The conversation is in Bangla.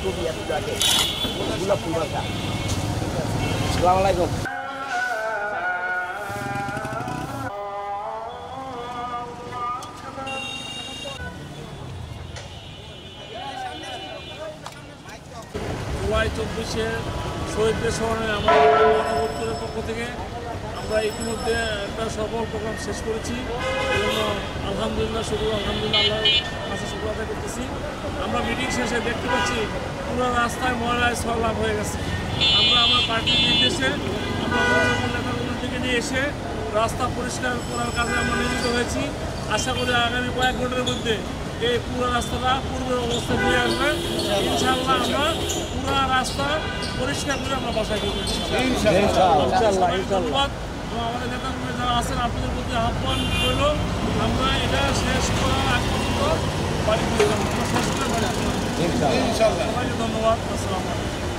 ছবি একটু আগে গোলাপ ফুল বাসা। আসসালামু আলাইকুম। জুলাই 24-এ শহীদদের স্মরণে আমাদের মানবতার পক্ষ থেকে আমরা ইতিমধ্যে একটা সফল প্রোগ্রাম শেষ করেছি। এজন্য আলহামদুলিল্লাহ আল্লাহর কাছে শুকর আদায় করতেছি। আমরা মিটিং শেষে দেখতে পাচ্ছি পুরো রাস্তায় ময়লায় সরলাভ হয়ে গেছে। আমরা আমার পার্টির নির্দেশে আমরা সকল নেতাগুলোর থেকে নিয়ে এসে রাস্তা পরিষ্কার করার কাজে আমরা নিয়োজিত হয়েছি। আশা করি আগামী কয়েক ঘন্টার মধ্যে এই পুরো রাস্তাটা পূর্বের অবস্থায় ফিরে আসবে। ইনশাআল্লাহ আমরা পুরো রাস্তা পরিষ্কার করে আমরা বাসায় করবো ধন্যবাদ। আমাদের নেতাগুলো যারা আছেন আপনাদের প্রতি আহ্বান রইল, আমরা এটা শেষ করার আগ পর্যন্ত বাড়ি ফিরে যাবো। আমরা শেষ করে বাড়ি ফিরে যাবো। সবাইকে ধন্যবাদ। আসসালামু আলাইকুম।